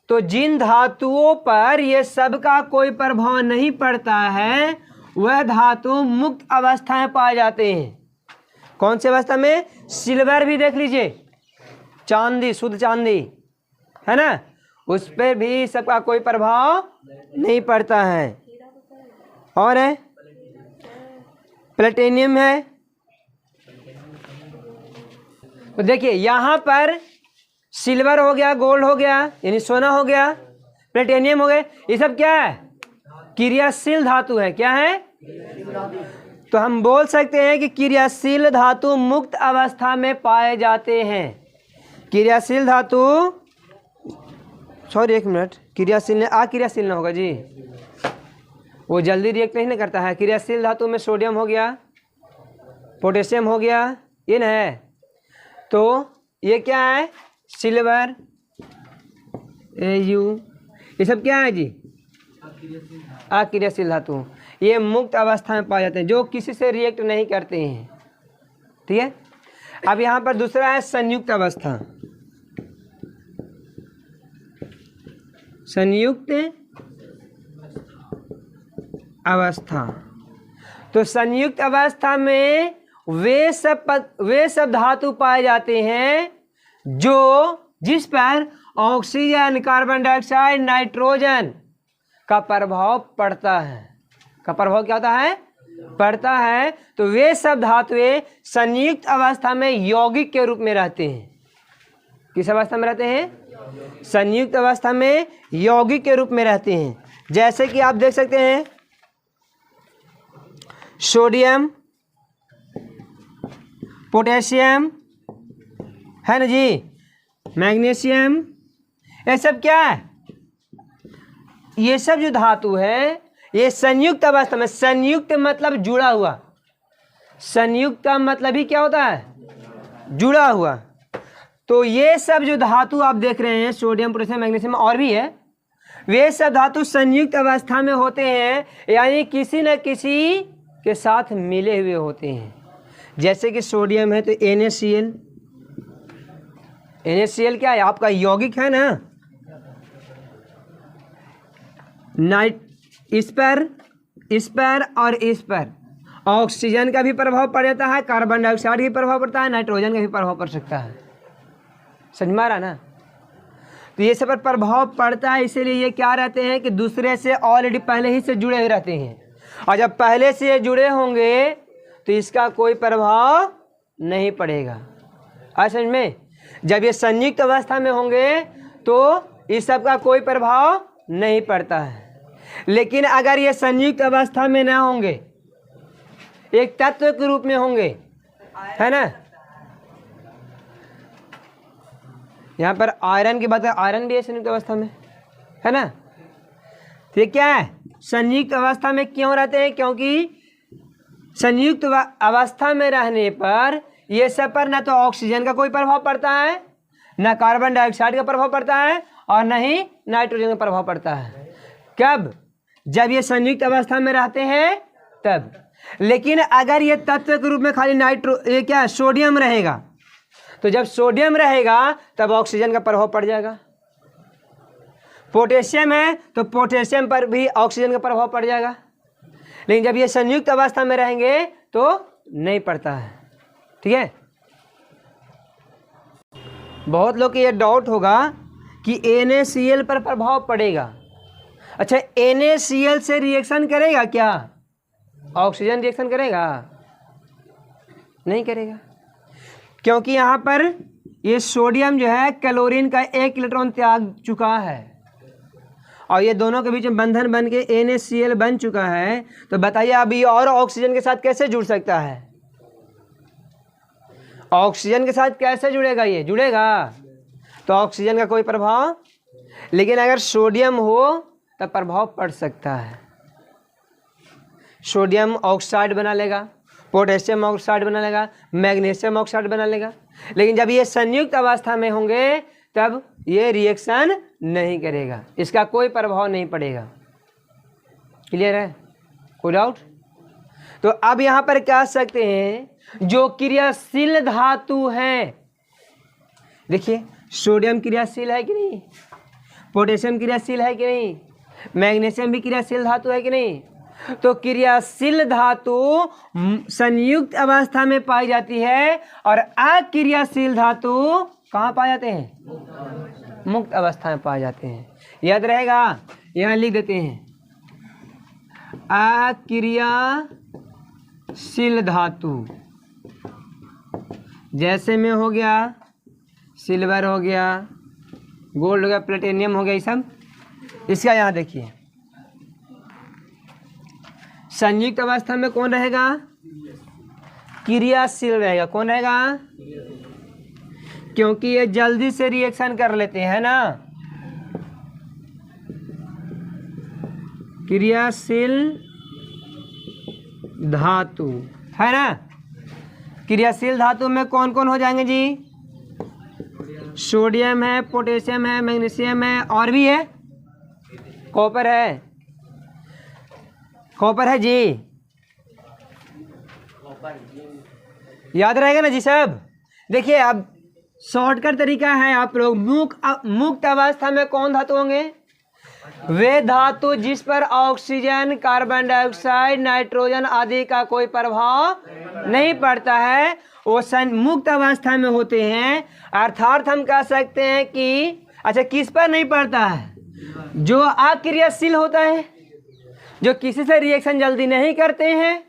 Speaker 1: तो जिन धातुओं पर ये सब का कोई प्रभाव नहीं पड़ता है वह धातु मुक्त अवस्था में पाए जाते हैं। कौन सी अवस्था में? सिल्वर भी देख लीजिए, चांदी, शुद्ध चांदी, है ना, उस पर भी सबका कोई प्रभाव नहीं पड़ता है। और है प्लेटिनियम है। तो देखिए यहाँ पर सिल्वर हो गया, गोल्ड हो गया, यानी सोना हो गया, प्लेटिनियम हो गए, ये सब क्या है? क्रियाशील धातु है। क्या है? तो हम बोल सकते हैं कि क्रियाशील धातु मुक्त अवस्था में पाए जाते हैं। क्रियाशील धातु, सॉरी एक मिनट, क्रियाशील अक्रियाशील ना होगा जी, वो जल्दी रिएक्ट नहीं करता है। क्रियाशील धातु में सोडियम हो गया, पोटेशियम हो गया, ये ना है। तो ये क्या है? सिल्वर, Au, ये सब क्या है जी? अक्रियाशील धातु। ये मुक्त अवस्था में पाए जाते हैं, जो किसी से रिएक्ट नहीं करते हैं। ठीक है। अब यहाँ पर दूसरा है संयुक्त अवस्था। संयुक्त अवस्था। तो संयुक्त अवस्था में वे सब धातु पाए जाते हैं जिस पर ऑक्सीजन, कार्बन डाइऑक्साइड, नाइट्रोजन का प्रभाव पड़ता है। का प्रभाव क्या होता है? पड़ता है। तो वे सब धातुएं संयुक्त अवस्था में यौगिक के रूप में रहते हैं। किस अवस्था में रहते हैं? संयुक्त अवस्था में यौगिक के रूप में रहते हैं। जैसे कि आप देख सकते हैं सोडियम, पोटेशियम, है ना जी, मैग्नीशियम, ये सब क्या है? ये सब जो धातु है ये संयुक्त अवस्था में, संयुक्त मतलब जुड़ा हुआ, संयुक्त का मतलब ही क्या होता है? जुड़ा हुआ। तो ये सब जो धातु आप देख रहे हैं, सोडियम, पोटेशियम, मैग्नीशियम और भी है, वे सब धातु संयुक्त अवस्था में होते हैं, यानी किसी न किसी के साथ मिले हुए होते हैं। जैसे कि सोडियम है तो NaCl, NaCl क्या है? आपका यौगिक है ना, नाइट इस पर और इस पर ऑक्सीजन का भी प्रभाव पड़ जाता है, कार्बन डाइऑक्साइड का भी प्रभाव पड़ता है, नाइट्रोजन का भी प्रभाव पड़ सकता है। समझ में आ रहा ना? तो ये सब पर प्रभाव पड़ता है, इसीलिए ये क्या रहते हैं कि दूसरे से ऑलरेडी पहले ही से जुड़े हुए रहते हैं, और जब पहले से ये जुड़े होंगे तो इसका कोई प्रभाव नहीं पड़ेगा। आज समझ में? जब ये संयुक्त अवस्था में होंगे तो इस सब का कोई प्रभाव नहीं पड़ता है। लेकिन अगर ये संयुक्त अवस्था में ना होंगे, एक तत्व के रूप में होंगे, है ना, यहाँ पर आयरन की बात है, आयरन भी है संयुक्त अवस्था में, है ना। तो ये क्या है? संयुक्त अवस्था में क्यों रहते हैं? क्योंकि संयुक्त अवस्था में रहने पर ये सब पर ना तो ऑक्सीजन का कोई प्रभाव पड़ता है, ना कार्बन डाइऑक्साइड का प्रभाव पड़ता है, और न ही नाइट्रोजन का प्रभाव पड़ता है। कब? जब ये संयुक्त अवस्था में रहते हैं तब। लेकिन अगर ये तत्व के रूप में खाली ये क्या है? सोडियम रहेगा, तो जब सोडियम रहेगा तब ऑक्सीजन का प्रभाव पड़ जाएगा। पोटेशियम है तो पोटेशियम पर भी ऑक्सीजन का प्रभाव पड़ जाएगा। लेकिन जब ये संयुक्त अवस्था में रहेंगे तो नहीं पड़ता है। ठीक है? बहुत लोग को ये डाउट होगा कि NaCl पर प्रभाव पड़ेगा। अच्छा, NaCl से रिएक्शन करेगा क्या? ऑक्सीजन रिएक्शन करेगा? नहीं करेगा, क्योंकि यहाँ पर ये सोडियम जो है क्लोरीन का 1 इलेक्ट्रॉन त्याग चुका है, और ये दोनों के बीच में बंधन बन के NaCl बन चुका है। तो बताइए अब ये और ऑक्सीजन के साथ कैसे जुड़ सकता है? ऑक्सीजन के साथ कैसे जुड़ेगा? ये जुड़ेगा तो ऑक्सीजन का कोई प्रभाव, लेकिन अगर सोडियम हो तब प्रभाव पड़ सकता है। सोडियम ऑक्साइड बना लेगा, पोटेशियम ऑक्साइड बना लेगा, मैग्नीशियम ऑक्साइड बना लेगा। लेकिन जब ये संयुक्त अवस्था में होंगे तब ये रिएक्शन नहीं करेगा, इसका कोई प्रभाव नहीं पड़ेगा। क्लियर है? कोई डाउट? तो अब यहाँ पर कह सकते हैं जो क्रियाशील धातु है, देखिए सोडियम क्रियाशील है कि नहीं, पोटेशियम क्रियाशील है कि नहीं, मैग्नीशियम भी क्रियाशील धातु है कि नहीं। तो क्रियाशील धातु संयुक्त अवस्था में पाई जाती है, और अक्रियाशील धातु कहाँ पाए जाते हैं? मुक्त अवस्था में पाए जाते हैं। याद रहेगा, यहाँ लिख देते हैं अक्रियाशील धातु। जैसे में हो गया सिल्वर, हो गया गोल्ड, हो गया प्लेटिनियम, हो गया, ये सब। इसका यहाँ देखिए संयुक्त अवस्था में कौन रहेगा? क्रियाशील रहेगा। कौन रहेगा? क्योंकि ये जल्दी से रिएक्शन कर लेते हैं ना। क्रियाशील धातु है ना। क्रियाशील धातु में कौन कौन हो जाएंगे जी? सोडियम है, पोटेशियम है, मैग्नीशियम है, और भी है, कॉपर है। कॉपर है जी, याद रहेगा ना जी सब। देखिए अब शॉर्टकट तरीका है, आप लोग मुक्त अवस्था में कौन धातु होंगे? वे धातु जिस पर ऑक्सीजन, कार्बन डाइऑक्साइड, नाइट्रोजन आदि का कोई प्रभाव नहीं पड़ता है, वो मुक्त अवस्था में होते हैं। अर्थात हम कह सकते हैं कि अच्छा किस पर नहीं पड़ता है? जो अक्रियाशील होता है, जो किसी से रिएक्शन जल्दी नहीं करते हैं,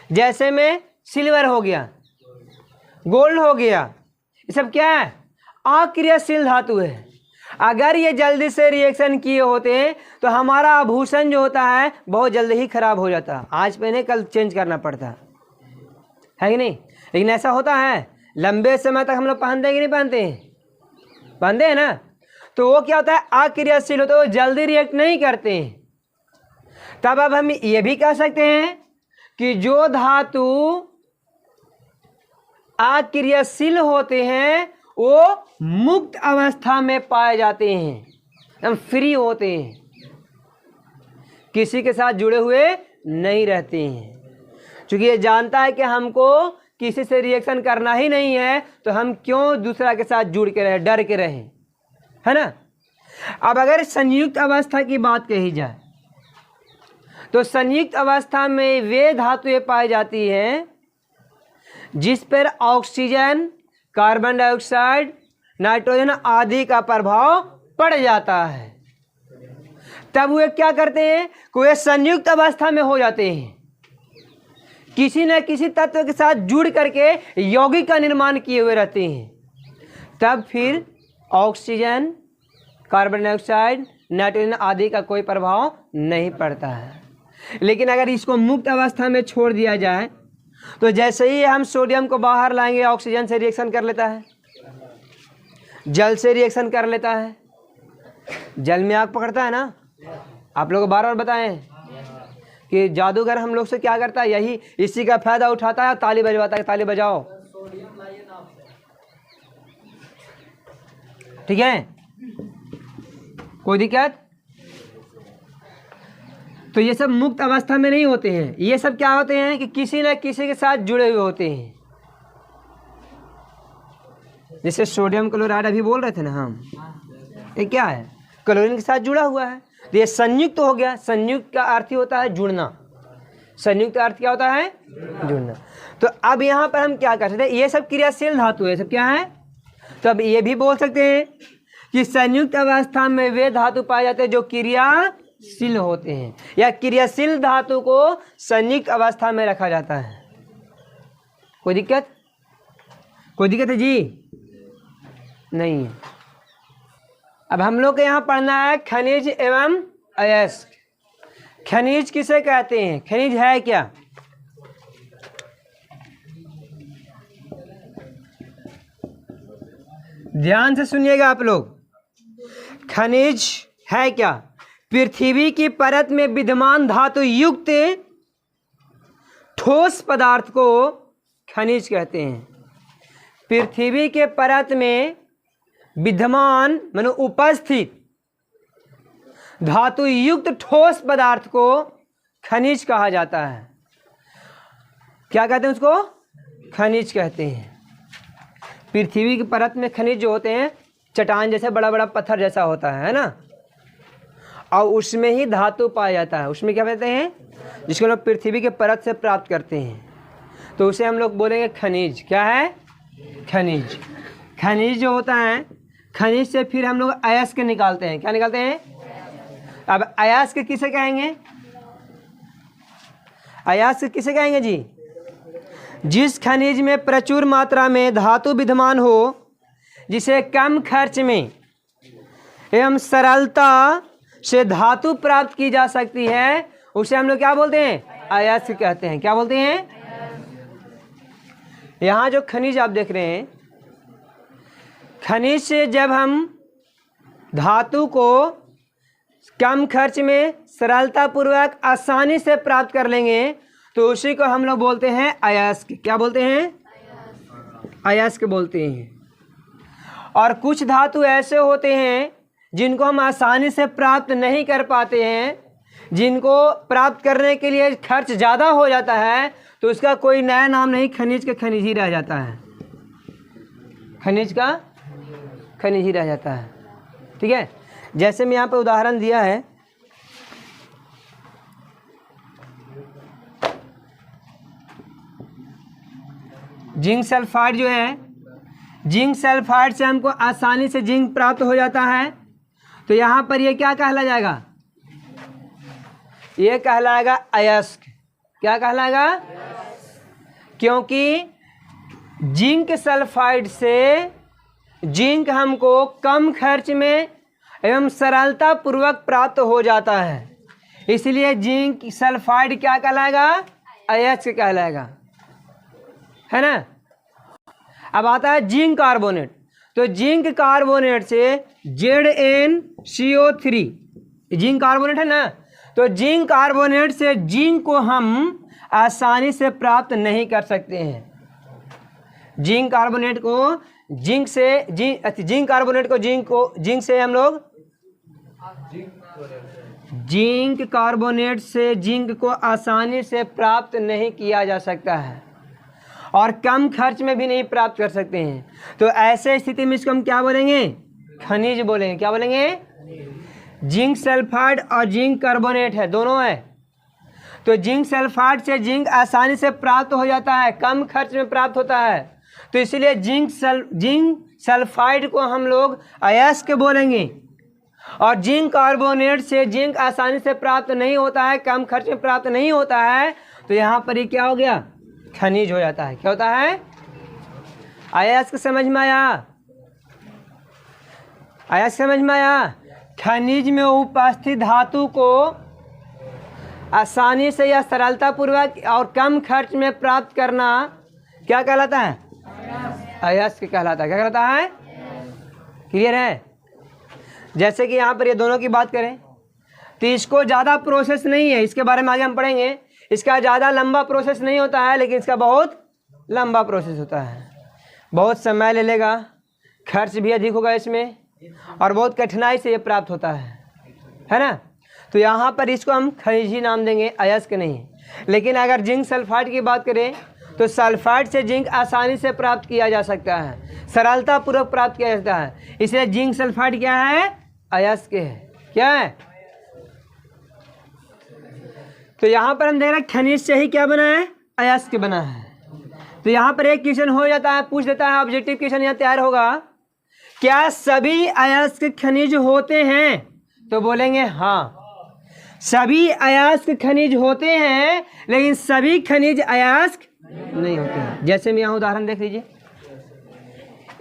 Speaker 1: जैसे में सिल्वर हो गया, गोल्ड हो गया, ये सब क्या है? अक्रियाशील धातु है। अगर ये जल्दी से रिएक्शन किए होते तो हमारा आभूषण जो होता है बहुत जल्दी ही खराब हो जाता, आज पहने कल चेंज करना पड़ता है कि नहीं। लेकिन ऐसा होता है, लंबे समय तक हम लोग पहनते हैं कि नहीं पहनते हैं, पहनते हैं ना। तो वो क्या होता है, अक्रियाशील होते, वो जल्दी रिएक्ट नहीं करते हैं। तब अब हम ये भी कह सकते हैं कि जो धातु अक्रियाशील होते हैं वो मुक्त अवस्था में पाए जाते हैं, हम फ्री होते हैं, किसी के साथ जुड़े हुए नहीं रहते हैं। क्योंकि ये जानता है कि हमको किसी से रिएक्शन करना ही नहीं है, तो हम क्यों दूसरा के साथ जुड़ के रहे, डर के रहे, है ना। अब अगर संयुक्त अवस्था की बात कही जाए तो संयुक्त अवस्था में वे धातुएं पाई जाती हैं जिस पर ऑक्सीजन, कार्बन डाइऑक्साइड, नाइट्रोजन आदि का प्रभाव पड़ जाता है। तब वे क्या करते हैं कि वे संयुक्त अवस्था में हो जाते हैं, किसी न किसी तत्व के साथ जुड़ करके यौगिक का निर्माण किए हुए रहते हैं। तब फिर ऑक्सीजन, कार्बन डाइऑक्साइड, नाइट्रोजन आदि का कोई प्रभाव नहीं पड़ता है। लेकिन अगर इसको मुक्त अवस्था में छोड़ दिया जाए तो जैसे ही हम सोडियम को बाहर लाएंगे, ऑक्सीजन से रिएक्शन कर लेता है, जल से रिएक्शन कर लेता है। जल में आग पकड़ता है ना। आप लोग बार बार बताएं कि जादूगर हम लोग से क्या करता है, यही इसी का फायदा उठाता है, ताली बजवाता है, ताली बजाओ, ठीक है, कोई दिक्कत। तो ये सब मुक्त अवस्था में नहीं होते हैं, ये सब क्या होते हैं कि किसी न किसी के साथ जुड़े हुए होते हैं। जैसे सोडियम क्लोराइड अभी बोल रहे थे ना हम, ये क्या है, क्लोरीन के साथ जुड़ा हुआ है, तो ये संयुक्त हो गया। संयुक्त का अर्थ ही होता है जुड़ना, संयुक्त अर्थ क्या होता है, जुड़ना। तो अब यहाँ पर हम क्या कर सकते हैं, ये सब क्रियाशील धातु है, सब क्या है। तो अब ये भी बोल सकते हैं कि संयुक्त अवस्था में वे धातु पाए जाते हैं जो क्रियाशील होते हैं, या क्रियाशील धातु को संयुक्त अवस्था में रखा जाता है। कोई दिक्कत, कोई दिक्कत है जी? नहीं है। अब हम लोग को यहाँ पढ़ना है खनिज एवं अयस्क। खनिज किसे कहते हैं, खनिज है क्या? ध्यान से सुनिएगा आप लोग, खनिज है क्या? पृथ्वी की परत में विद्यमान धातु युक्त ठोस पदार्थ को खनिज कहते हैं। पृथ्वी के परत में विद्यमान माने उपस्थित धातु युक्त ठोस पदार्थ को खनिज कहा जाता है। क्या कहते हैं उसको? खनिज कहते हैं। पृथ्वी की परत में खनिज जो होते हैं चट्टान जैसे, बड़ा बड़ा पत्थर जैसा होता है ना, और उसमें ही धातु पाया जाता है। उसमें क्या कहते हैं, जिसको लोग पृथ्वी के परत से प्राप्त करते हैं, तो उसे हम लोग बोलेंगे खनिज। क्या है? खनिज। खनिज जो होता है, खनिज से फिर हम लोग अयस्क निकालते हैं। क्या निकालते हैं? अब अयस्क किसे कहेंगे? अयस्क किसे कहेंगे जी? जिस खनिज में प्रचुर मात्रा में धातु विद्यमान हो, जिसे कम खर्च में एवं सरलता से धातु प्राप्त की जा सकती है, उसे हम लोग क्या बोलते हैं? अयस्क कहते हैं। क्या बोलते हैं? यहाँ जो खनिज आप देख रहे हैं, खनिज से जब हम धातु को कम खर्च में सरलता पूर्वक आसानी से प्राप्त कर लेंगे, तो उसी को हम लोग बोलते हैं अयस्क। क्या बोलते हैं? अयस्क बोलते हैं। और कुछ धातु ऐसे होते हैं जिनको हम आसानी से प्राप्त नहीं कर पाते हैं, जिनको प्राप्त करने के लिए खर्च ज़्यादा हो जाता है, तो उसका कोई नया नाम नहीं, खनिज का खनिज ही रह जाता है। खनिज का खनिज ही रह जाता है। ठीक है, जैसे मैं यहाँ पे उदाहरण दिया है, जिंक सल्फाइड जो है, जिंक सल्फाइड से हमको आसानी से जिंक प्राप्त हो जाता है, तो यहाँ पर ये क्या कहला जाएगा? ये कहलाएगा अयस्क। क्या कहलाएगा? क्योंकि जिंक सल्फाइड से जिंक हमको कम खर्च में एवं सरलता पूर्वक प्राप्त हो जाता है, इसलिए जिंक सल्फाइड क्या कहलाएगा? अयस्क कहलाएगा, है ना। अब आता है जिंक कार्बोनेट। तो जिंक कार्बोनेट से ZnCO3, जिंक कार्बोनेट है ना, तो जिंक कार्बोनेट से जिंक को हम आसानी से प्राप्त नहीं कर सकते हैं। जिंक कार्बोनेट को जिंक से जिंक कार्बोनेट को जिंक से हम लोग जिंक कार्बोनेट से जिंक को आसानी से प्राप्त नहीं किया जा सकता है और कम खर्च में भी नहीं प्राप्त कर सकते हैं। तो ऐसे स्थिति में इसको हम क्या बोलेंगे? खनिज बोलेंगे। क्या बोलेंगे? जिंक सल्फाइड और जिंक कार्बोनेट है, दोनों है। तो जिंक सल्फाइड से जिंक आसानी से प्राप्त हो जाता है, कम खर्च में प्राप्त होता है, तो इसलिए जिंक सल्फाइड को हम लोग अयस्क बोलेंगे। और जिंक कार्बोनेट से जिंक आसानी से प्राप्त नहीं होता है, कम खर्च में प्राप्त नहीं होता है, तो यहाँ पर ये क्या हो गया? खनिज हो जाता है। क्या होता है? अयस्क समझ में आया? अयस्क समझ में आया? खनिज में उपस्थित धातु को आसानी से या सरलता पूर्वक और कम खर्च में प्राप्त करना क्या कहलाता है? अयस्क कहलाता है। क्या कहलाता है? क्लियर है? जैसे कि यहाँ पर ये दोनों की बात करें तो इसको ज़्यादा प्रोसेस नहीं है, इसके बारे में आगे हम पढ़ेंगे। इसका ज़्यादा लंबा प्रोसेस नहीं होता है, लेकिन इसका बहुत लंबा प्रोसेस होता है, बहुत समय ले लेगा, खर्च भी अधिक होगा इसमें, और बहुत कठिनाई से ये प्राप्त होता है ना। तो यहाँ पर इसको हम खनिज ही नाम देंगे, अयस्क नहीं। लेकिन अगर जिंक सल्फाइड की बात करें तो सल्फाइड से जिंक आसानी से प्राप्त किया जा सकता है, सरलता पूर्वक प्राप्त किया जाता है, इसलिए जिंक सल्फाइड क्या है? अयस्क है। क्या है? तो यहाँ पर हम देख रहे हैं खनिज से ही क्या बना है? अयस्क बना है। तो यहाँ पर एक क्वेश्चन हो जाता है, पूछ देता है, ऑब्जेक्टिव क्वेश्चन यहाँ तैयार होगा, क्या सभी अयस्क खनिज होते हैं? तो बोलेंगे हाँ, सभी अयस्क खनिज होते हैं, लेकिन सभी खनिज अयस्क नहीं होते हैं। जैसे मैं यहाँ उदाहरण देख लीजिए,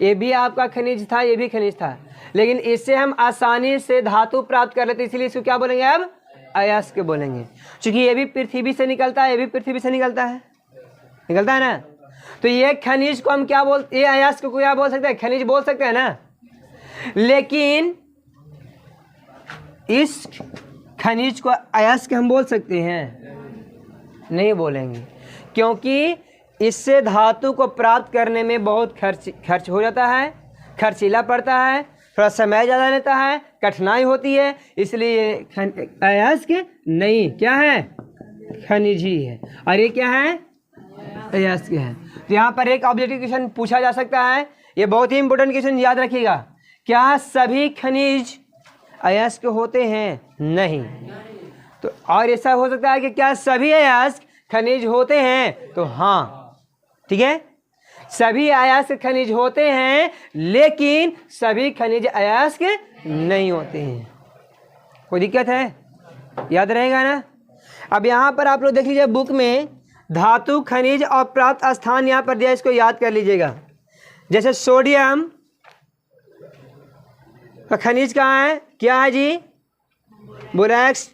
Speaker 1: ये भी आपका खनिज था, ये भी खनिज था, लेकिन इससे हम आसानी से धातु प्राप्त कर लेते, इसलिए इसको क्या बोलेंगे? अब अयस्क बोलेंगे। क्योंकि ये भी पृथ्वी से निकलता है, ये भी पृथ्वी से निकलता है ना। तो ये खनिज को हम क्या ये अयस्क को क्या बोल सकते हैं? खनिज बोल सकते हैं ना। लेकिन इस खनिज को अयस्क हम बोल सकते हैं? नहीं बोलेंगे, क्योंकि इससे धातु को प्राप्त करने में बहुत खर्च हो जाता है, खर्चीला पड़ता है, थोड़ा समय ज़्यादा लेता है, कठिनाई होती है, इसलिए अयस्क नहीं, क्या है? खनिज ही है। और ये क्या है? अयस्क है। तो यहाँ पर एक ऑब्जेक्टिव क्वेश्चन पूछा जा सकता है, ये बहुत ही इंपॉर्टेंट क्वेश्चन, याद रखिएगा। क्या सभी खनिज अयस्क होते हैं? नहीं। तो और ऐसा हो सकता है कि क्या सभी अयस्क खनिज होते हैं? तो हाँ, ठीक है, सभी अयस्क खनिज होते हैं, लेकिन सभी खनिज अयस्क नहीं होते हैं। कोई दिक्कत है? याद रहेगा ना। अब यहाँ पर आप लोग देख लीजिए, बुक में धातु, खनिज और प्राप्त स्थान यहाँ पर दिया, इसको याद कर लीजिएगा। जैसे सोडियम का खनिज कहाँ है? क्या है जी? Borax,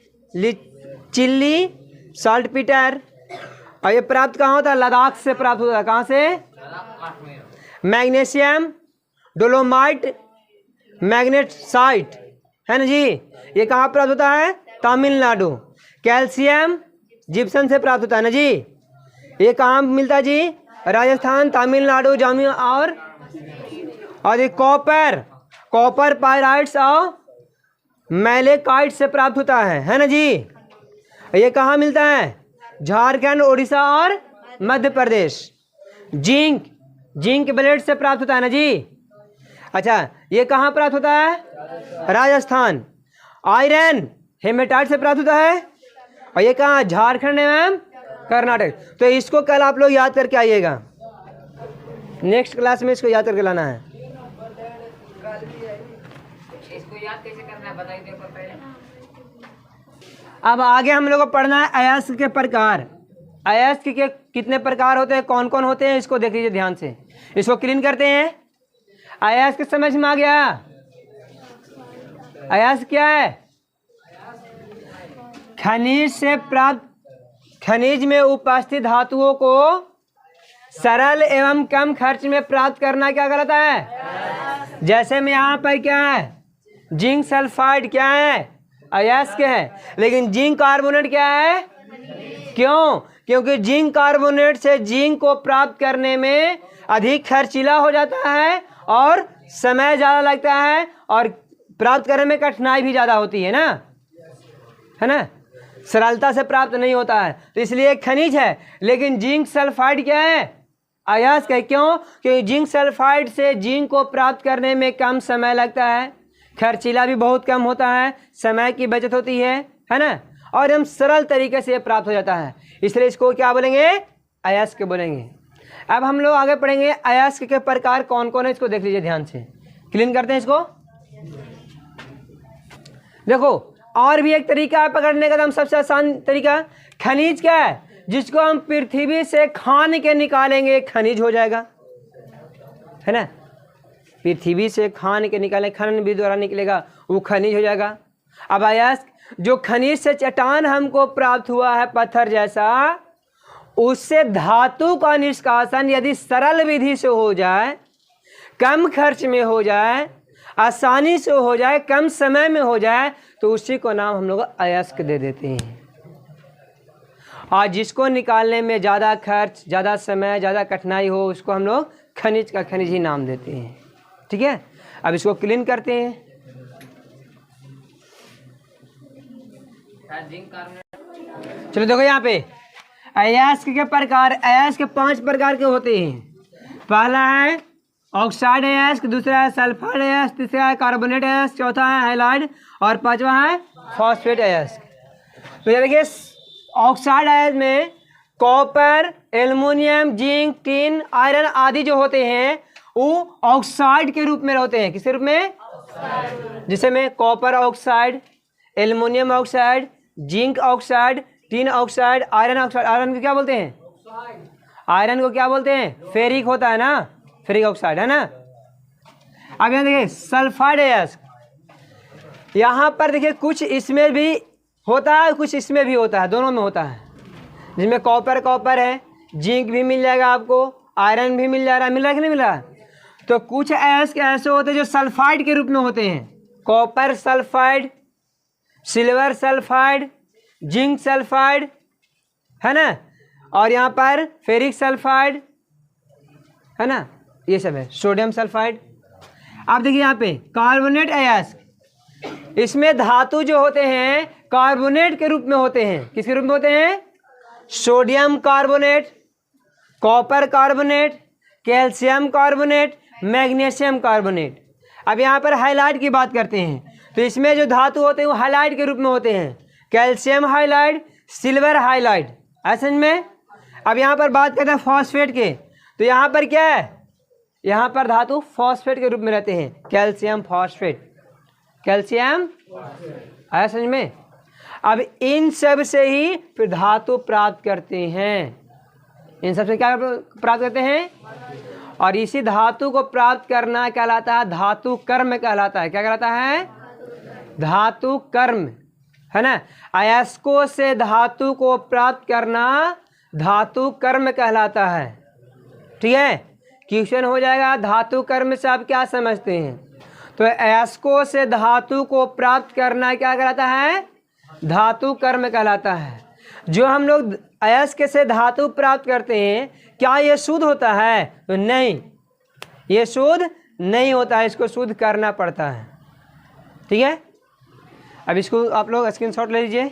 Speaker 1: Chile, saltpetre. और ये प्राप्त कहाँ होता है? लद्दाख से प्राप्त होता है। कहाँ से? मैग्नीशियम, डोलोमाइट, मैग्नेसाइट, है ना जी, ये कहाँ प्राप्त होता है? तमिलनाडु। कैल्शियम जिप्सम से प्राप्त होता है ना जी, ये कहाँ मिलता है जी? राजस्थान, तमिलनाडु, जम्मू। और ये कॉपर पायराइट्स और मैलेकाइट से प्राप्त होता है ना जी। ये कहाँ मिलता है? झारखंड, उड़ीसा और मध्य प्रदेश। जिंक ब्लेड से प्राप्त होता है ना जी। अच्छा, ये कहाँ प्राप्त होता है? राजस्थान। आयरन हेमेटाइट से प्राप्त होता है, और ये कहाँ? झारखंड एवं कर्नाटक। तो इसको कल आप लोग याद करके आइएगा, नेक्स्ट क्लास में इसको याद करके लाना है। इसको याद कैसे करना है बताइए पहले। अब आगे हम लोग को पढ़ना है अयस्क के प्रकार। अयस्क के कितने प्रकार होते हैं, कौन कौन होते हैं, इसको देख लीजिए ध्यान से। इसको क्लीन करते हैं। अयस्क समझ में आ गया? अयस्क क्या है? खनिज से प्राप्त, खनिज में उपस्थित धातुओं को सरल एवं कम खर्च में प्राप्त करना क्या कहलाता है? जैसे में यहाँ पर क्या है? जिंक सल्फाइड क्या है? अयस्क है। लेकिन जिंक कार्बोनेट क्या है? क्यों? क्योंकि जिंक कार्बोनेट से जिंक को प्राप्त करने में अधिक खर्चीला हो जाता है और समय ज़्यादा लगता है और प्राप्त करने में कठिनाई भी ज़्यादा होती है ना, है ना, सरलता से प्राप्त नहीं होता है, तो इसलिए एक खनिज है। लेकिन जिंक सल्फाइड क्या है? अयस्क है। क्यों? क्योंकि जिंक सल्फाइड से जिंक को प्राप्त करने में कम समय लगता है, खर्चीला भी बहुत कम होता है, समय की बचत होती है ना, और हम सरल तरीके से प्राप्त हो जाता है, इसलिए इसको क्या बोलेंगे? अयस्क बोलेंगे। अब हम लोग आगे पढ़ेंगे अयस्क के प्रकार कौन कौन है, इसको देख लीजिए ध्यान से, क्लीन करते हैं इसको। देखो और भी एक तरीका है पकड़ने का, तो हम सबसे आसान तरीका, खनिज क्या है? जिसको हम पृथ्वी से खान के निकालेंगे खनिज हो जाएगा, है ना, पृथ्वी से खान के निकालें, खनन भी द्वारा निकलेगा, वो खनिज हो जाएगा। अब अयस्क जो खनिज से चट्टान हमको प्राप्त हुआ है पत्थर जैसा, उससे धातु का निष्कासन यदि सरल विधि से हो जाए, कम खर्च में हो जाए, आसानी से हो जाए, कम समय में हो जाए, तो उसी को नाम हम लोग अयस्क दे देते हैं। और जिसको निकालने में ज़्यादा खर्च, ज़्यादा समय, ज़्यादा कठिनाई हो, उसको हम लोग खनिज का खनिज ही नाम देते हैं। ठीक है, अब इसको क्लीन करते हैं। चलो देखो यहाँ पे अयस्क के प्रकार, अयस्क 5 प्रकार के होते हैं। पहला है ऑक्साइड अयस्क, दूसरा है सल्फाइड अयस्क, तीसरा है कार्बोनेट अयस्क, चौथा है हाइलाइड और पांचवा है फॉस्फेट अयस्क। तो ये देखिए ऑक्साइड अयस्क में copper, aluminium, zinc, tin, iron आदि जो होते हैं वो ऑक्साइड के रूप में रहते हैं। किस रूप में? जिसे में copper oxide, aluminium oxide, zinc oxide, tin oxide, iron oxide. Iron को क्या बोलते हैं? आयरन को क्या बोलते हैं? फेरिक होता है ना, फेरिक ऑक्साइड, है ना। अब यहाँ देखिए सल्फाइड अयस्क, यहाँ पर देखिए कुछ इसमें भी होता है, कुछ इसमें भी होता है, दोनों में होता है। जिसमें कॉपर कॉपर है, जिंक भी मिल जाएगा आपको, आयरन भी मिल जा रहा है, मिल रहा है कि नहीं मिल रहा है। तो कुछ अयस्क ऐसे होते हैं जो सल्फाइड के रूप में होते हैं, copper sulphide, silver sulphide, zinc sulphide, है ना, और यहाँ पर फेरिक सल्फाइड, है ना, ये सब है, सोडियम सल्फाइड। आप देखिए यहाँ पे कार्बोनेट अयस्क, इसमें धातु जो होते हैं कार्बोनेट के रूप में होते हैं। किसके रूप में होते हैं? Sodium carbonate, copper carbonate, calcium carbonate, magnesium carbonate. अब यहाँ पर हाइलाइड की बात करते हैं, तो इसमें जो धातु होते हैं वो हाइलाइड के रूप में होते हैं, कैल्शियम हाइलाइड, सिल्वर हाइलाइड, ऐसे में। अब यहाँ पर बात करते हैं फॉस्फेट के, तो यहाँ पर क्या है? यहाँ पर धातु फॉस्फेट के रूप में रहते हैं, कैल्शियम फॉस्फेट, कैल्शियम, आया समझ में। अब इन सब से ही फिर धातु प्राप्त करते हैं, इन सब से क्या प्राप्त करते हैं? और इसी धातु को प्राप्त करना कहलाता है धातु कर्म कहलाता है। क्या कहलाता है? धातु कर्म, है ना। अयस्कों से धातु को प्राप्त करना धातु कर्म कहलाता है। ठीक है, क्वेश्चन हो जाएगा धातु कर्म से आप क्या समझते हैं? तो अयस्कों से धातु को प्राप्त करना क्या कहलाता है? धातु कर्म कहलाता है। जो हम लोग अयस्क से धातु प्राप्त करते हैं, क्या ये शुद्ध होता है? तो नहीं, ये शुद्ध नहीं होता है, इसको शुद्ध करना पड़ता है। ठीक है, अब इसको आप लोग स्क्रीनशॉट ले लीजिए।